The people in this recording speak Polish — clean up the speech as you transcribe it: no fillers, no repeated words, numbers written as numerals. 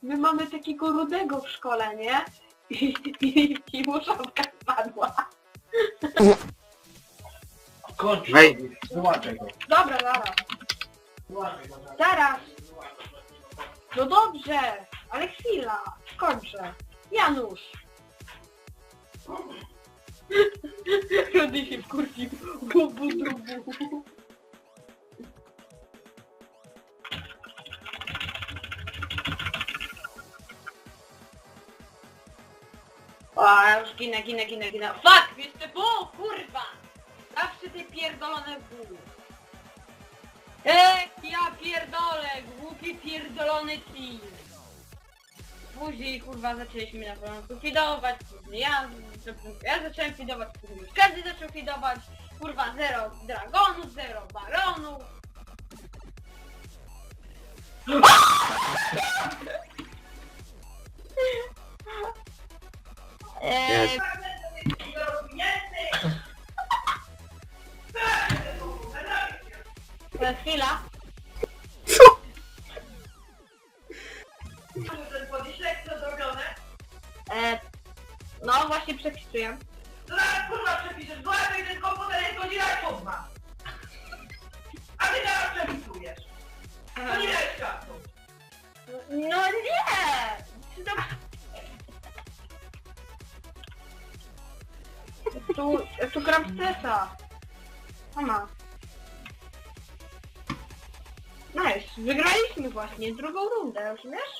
my mamy takiego rudego w szkole, nie? I mu szafka spadła. Kończ, Wej. wyłączaj go. Dobra, zaraz. Wyłączaj go. Zaraz. No dobrze, ale chwila. Skończę. Janusz. Rudy się wkurwił. Bubu, drubu. A, już ginę. Fuck, jeszcze pół, kurwa! Zawsze te pierdolone pół. Ja pierdolę, głupi pierdolony team. Później kurwa zaczęliśmy na początku fidować, później ja zacząłem fidować, później każdy zaczął fidować. Kurwa 0 dragonów, 0 baronów. Jest. Chwila. No właśnie przepisuję. Zaraz kurwa przepiszesz, bo ja ten komputer jest godzina i późna. A ty teraz przepisujesz. To nie dajesz czasu. No nie! Tu gram w CESa. Mama. Nice, wygraliśmy właśnie drugą rundę, rozumiesz?